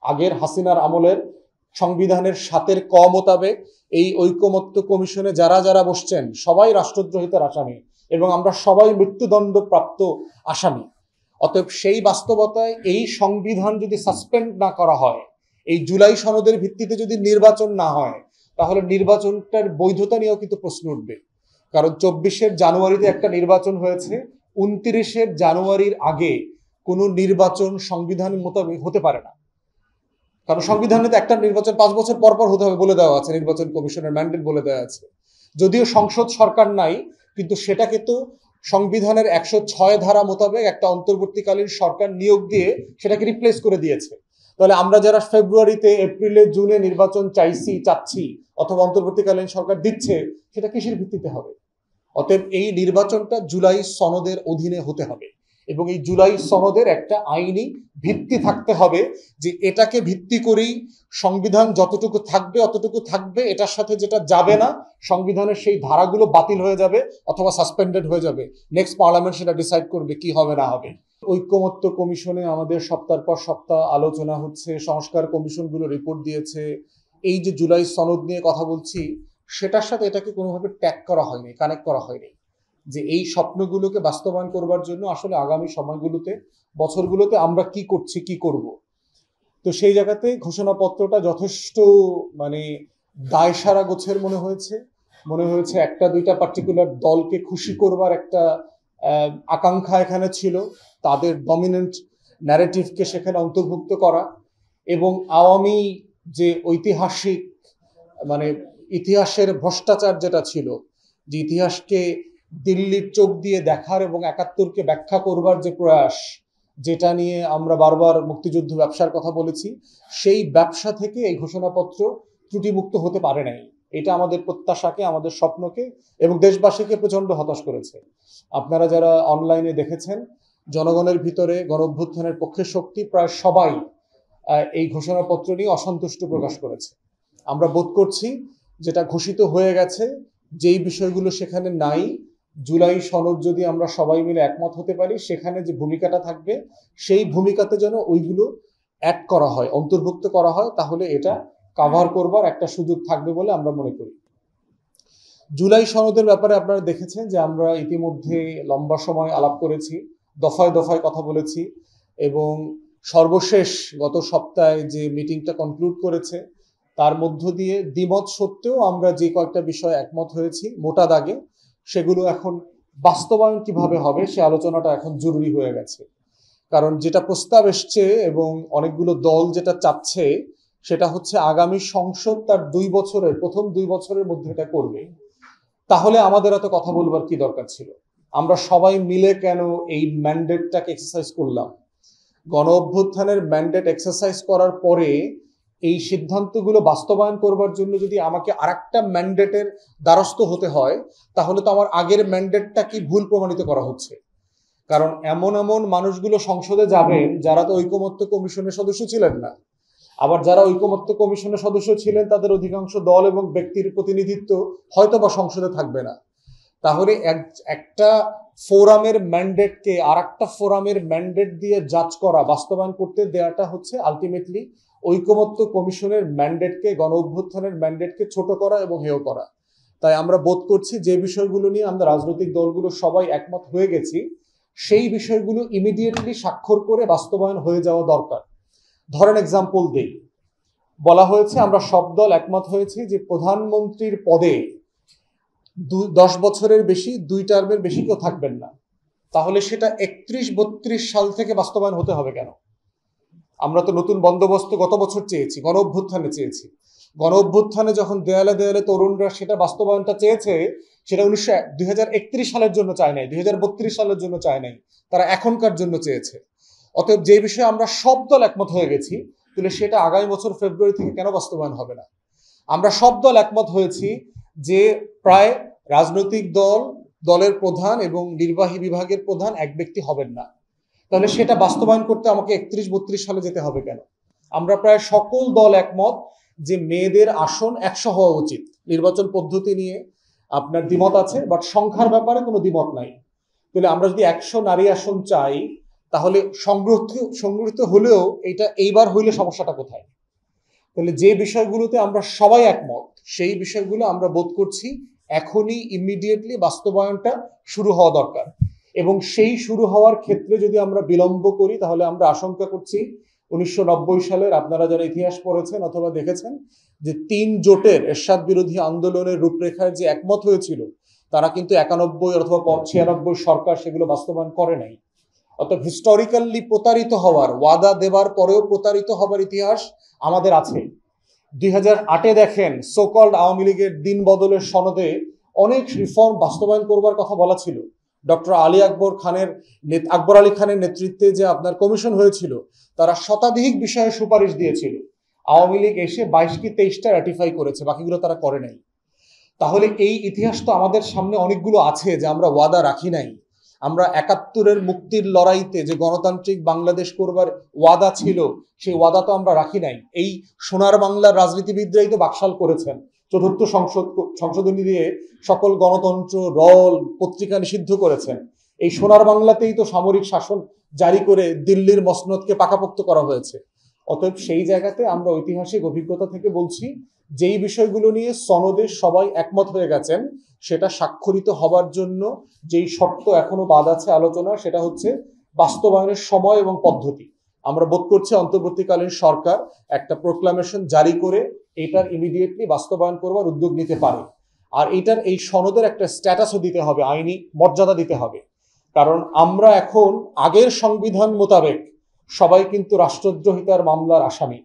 আগের হাসিনার আমলের সংবিধানের ৭-এর ক মোতাবেক এই ঐকমত্য কমিশনে যারা যারা বসছেন সবাই রাষ্ট্রদ্রোহিতার আসামি এবং আমরা সবাই মৃত্যুদণ্ড প্রাপ্ত আসামি। অতএব সেই বাস্তবতায় এই সংবিধান যদি সাসপেন্ড না করা হয়, এই জুলাই সনদের ভিত্তিতে যদি নির্বাচন না হয়, তাহলে নির্বাচনটার বৈধতা নিয়েও কিন্তু প্রশ্ন উঠবে। কারণ ২৪ জানুয়ারিতে একটা নির্বাচন হয়েছে, ২৯ জানুয়ারির আগে কোনো নির্বাচন সংবিধান মোতাবেক হতে পারে না। কারণ সংবিধানে তো একটা নির্বাচন ৫ বছর পর পর হতে হবে বলে দেওয়া আছে, নির্বাচন কমিশনের ম্যান্ডেট বলে দেওয়া আছে। যদিও সংসদ সরকার নাই, কিন্তু সেটাকে তো সংবিধানের ১০৬ ধারা মোতাবেক একটা অন্তর্বর্তীকালীন সরকার নিয়োগ দিয়ে সেটাকে রিপ্লেস করে দিয়েছে। তাহলে আমরা যারা ফেব্রুয়ারিতে, এপ্রিলে, জুনে নির্বাচন চাচ্ছি অথবা অন্তর্বর্তীকালীন সরকার দিচ্ছে, সেটা কিসের ভিত্তিতে হবে? অতএব এই নির্বাচনটা জুলাই সনদের অধীনে হতে হবে এবং এই জুলাই সনদের একটা আইনি ভিত্তি থাকতে হবে যে এটাকে ভিত্তি করেই সংবিধান যতটুকু থাকবে অতটুকু থাকবে, এটার সাথে যেটা যাবে না সংবিধানের সেই ধারাগুলো বাতিল হয়ে যাবে অথবা সাসপেন্ডেড হয়ে যাবে। নেক্সট পার্লামেন্ট সেটা ডিসাইড করবে কি হবে না হবে। ঐকমত্য কমিশনে আমাদের সপ্তাহের পর সপ্তাহ আলোচনা হচ্ছে, সংস্কার কমিশনগুলো রিপোর্ট দিয়েছে। এই যে জুলাই সনদ নিয়ে কথা বলছি, সেটার সাথে এটাকে কোনোভাবে ট্যাগ করা হয়নি, কানেক্ট করা হয়নি যে এই স্বপ্নগুলোকে বাস্তবায়ন করবার জন্য আসলে আগামী সময়গুলোতে, বছরগুলোতে আমরা কি করছি, কি করব। তো সেই জায়গাতে ঘোষণাপত্রটা যথেষ্ট দায়সারা গোছের মনে হয়েছে একটা দুইটা পার্টিকুলার দলকে খুশি করবার একটা আকাঙ্ক্ষা এখানে ছিল, তাদের ডমিনেন্ট ন্যারেটিভকে সেখানে অন্তর্ভুক্ত করা এবং আওয়ামী যে ঐতিহাসিক ইতিহাসের ভ্রষ্টাচার যেটা ছিল, যে ইতিহাসকে দিল্লির চোখ দিয়ে দেখার এবং ৭১কে ব্যাখ্যা করবার যে প্রয়াস, যেটা নিয়ে আমরা বারবার মুক্তিযুদ্ধ ব্যবসার কথা বলেছি, সেই ব্যবসা থেকে এই ঘোষণাপত্র ত্রুটিমুক্ত হতে পারে নাই। এটা আমাদের প্রত্যাশাকে, আমাদের স্বপ্নকে এবং দেশবাসীকে প্রচণ্ড হতাশ করেছে। আপনারা যারা অনলাইনে দেখেছেন, জনগণের ভিতরে গণঅভ্যুত্থানের পক্ষে শক্তি প্রায় সবাই এই ঘোষণাপত্র নিয়ে অসন্তুষ্ট প্রকাশ করেছে। আমরা বোধ করছি যেটা ঘোষিত হয়ে গেছে, যেই বিষয়গুলো সেখানে নাই, জুলাই সনদ যদি আমরা সবাই মিলে একমত হতে পারি, সেখানে যে ভূমিকাটা থাকবে সেই ভূমিকাতে যেন ওইগুলো অ্যাড করা হয়, অন্তর্ভুক্ত করা হয়, তাহলে এটা কাভার করবার একটা সুযোগ থাকবে বলে আমরা মনে করি। জুলাই সনদের ব্যাপারে আপনারা দেখেছেন যে আমরা ইতিমধ্যে লম্বা সময় আলাপ করেছি, দফায় দফায় কথা বলেছি এবং সর্বশেষ গত সপ্তাহে যে মিটিংটা কনক্লুড করেছে তার মধ্য দিয়ে দ্বিমত সত্ত্বেও আমরা যে কয়েকটা বিষয় একমত হয়েছি মোটা দাগে, সেগুলো এখন বাস্তবায়ন কিভাবে হবে সে আলোচনাটা এখন জরুরি হয়ে গেছে। কারণ যেটা প্রস্তাব এসছে এবং অনেকগুলো দল যেটা চাচ্ছে, সেটা হচ্ছে আগামী সংসদ তার প্রথম ২ বছরের মধ্যে এটা করবে। তাহলে আমাদের এত কথা বলবার কি দরকার ছিল? আমরা সবাই মিলে কেন এই ম্যান্ডেটটাকে এক্সারসাইজ করলাম? গণ অভ্যুত্থানের ম্যান্ডেট এক্সারসাইজ করার পরে এই সিদ্ধান্তগুলো বাস্তবায়ন করবার জন্য যদি আমাকে আরেকটা ম্যান্ডেটের দ্বারস্থ হতে হয়, তাহলে তো আমার আগের ম্যান্ডেটটা কি ভুল প্রমাণিত করা হচ্ছে। কারণ এমন মানুষগুলো সংসদে যাবেন যারা তো ঐকমত্য কমিশনের সদস্য ছিলেন না, আবার যারা ঐকমত্য কমিশনের সদস্য ছিলেন তাদের অধিকাংশ দল এবং ব্যক্তির প্রতিনিধিত্ব হয়তো বা সংসদে থাকবে না। তাহলে একটা ফোরামের ম্যান্ডেটকে আর একটা ফোরামের ম্যান্ডেট দিয়ে জাজ করা, বাস্তবায়ন করতে দেওয়াটা হচ্ছে আলটিমেটলি ঐকমত্য কমিশনের ম্যান্ডেটকে, গণ অভ্যুত্থানের ম্যান্ডেটকে ছোট করা এবং হেয় করা। তাই আমরা বোধ করছি যে বিষয়গুলো নিয়ে আমরা রাজনৈতিক দলগুলো সবাই একমত হয়ে গেছি, সেই বিষয়গুলো ইমিডিয়েটলি স্বাক্ষর করে বাস্তবায়ন হয়ে যাওয়া দরকার। ধরেন এক্সাম্পল দেই, বলা হয়েছে আমরা সব দল একমত হয়েছি যে প্রধানমন্ত্রীর পদে 10 বছরের বেশি, 2 টার্মের বেশি কেউ থাকবেন না। তাহলে সেটা 31-32 সাল থেকে বাস্তবায়ন হতে হবে কেন? আমরা তো নতুন বন্দোবস্ত গত বছর চেয়েছি, গণ অভ্যুত্থানে চেয়েছি। গণ অভ্যুত্থানে যখন দেয়ালে দেয়ালে তরুণরা সেটা বাস্তবায়নটা চেয়েছে, সেটা 2031 সালের জন্য চায় নাই, 2032 সালের জন্য চায় নাই, তারা এখনকার জন্য চেয়েছে। অতএব যে বিষয়ে আমরা সব দল একমত হয়ে গেছি, তাহলে সেটা আগামী বছর ফেব্রুয়ারি থেকে কেন বাস্তবায়ন হবে না? আমরা সব দল একমত হয়েছি যে প্রায় রাজনৈতিক দলের প্রধান এবং নির্বাহী বিভাগের প্রধান এক ব্যক্তি হবেন না, তাহলে সেটা বাস্তবায়ন করতে আমাকে 31-32 সালে যেতে হবে কেন? আমরা প্রায় সকল দল একমত যে মেয়েদের আসন 100 হওয়া উচিত। নির্বাচন পদ্ধতি নিয়ে আপনার দ্বিমত আছে, বাট সংখ্যার ব্যাপারে কোনো দ্বিমত নাই। তাহলে আমরা যদি 100 নারী আসন চাই, তাহলে সংগঠিত হলেও এটা এইবার হইলে সমস্যাটা কোথায়? তাহলে যে বিষয়গুলোতে আমরা সবাই একমত সেই বিষয়গুলো আমরা বোধ করছি এখনই ইমিডিয়েটলি বাস্তবায়নটা শুরু হওয়া দরকার, এবং সেই শুরু হওয়ার ক্ষেত্রে যদি আমরা বিলম্ব করি তাহলে আমরা আশঙ্কা করছি 1990 সালের, আপনারা যারা ইতিহাস পড়েছেন অথবা দেখেছেন, যে 3 জোটের এরশাদ বিরোধী আন্দোলনের রূপরেখায় যে একমত হয়েছিল তারা কিন্তু 91 অথবা 96 সরকার সেগুলো বাস্তবায়ন করে নাই। অর্থাৎ হিস্টোরিক্যালি প্রতারিত হওয়ার, ওয়াদা দেবার পরেও প্রতারিত হবার ইতিহাস আমাদের আছে। 2008-এ দেখেন সোকল্ড আওয়ামী লীগের দিন বদলের সনদে অনেক রিফর্ম বাস্তবায়ন করবার কথা বলা ছিল। ডক্টর আকবর আলী খানের নেতৃত্বে যে আপনার কমিশন হয়েছিল তারা শতাধিক বিষয়ে সুপারিশ দিয়েছিল। আওয়ামী লীগ এসে 22 কি 23টা রাটিফাই করেছে, বাকিগুলো তারা করে নাই। তাহলে এই ইতিহাস তো আমাদের সামনে অনেকগুলো আছে যে আমরা ওয়াদা রাখি নাই। আমরা 71-এর মুক্তির লড়াইতে যে গণতান্ত্রিক বাংলাদেশ করবার ওয়াদা ছিল সেই ওয়াদা তো আমরা রাখি নাই। এই সোনার বাংলার রাজনীতিবিদরাই তো বাকশাল করেছেন, চতুর্থ সংশোধনী দিয়ে সকল গণতন্ত্র, রল, পত্রিকা নিষিদ্ধ করেছেন। এই সোনার বাংলাতেই তো সামরিক শাসন জারি করে দিল্লির মসনদকে পাকাপোক্ত করা হয়েছে। অতএব সেই জায়গাতে আমরা ঐতিহাসিক অভিজ্ঞতা থেকে বলছি, যেই বিষয়গুলো নিয়ে সনদে সবাই একমত হয়ে গেছেন সেটা স্বাক্ষরিত হবার জন্য যেই শর্ত এখনো বাদ আছে আলোচনা, সেটা হচ্ছে বাস্তবায়নের সময় এবং পদ্ধতি। আমরা বোধ করছি অন্তর্বর্তীকালীন সরকার একটা প্রোক্লামেশন জারি করে এটার ইমিডিয়েটলি বাস্তবায়ন করবার উদ্যোগ নিতে পারে। আর এটার এই সনদের একটা স্ট্যাটাসও দিতে হবে, আইনি মর্যাদা দিতে হবে। কারণ আমরা এখন আগের সংবিধান মোতাবেক সবাই কিন্তু রাষ্ট্রদ্রোহিতার মামলার আসামি।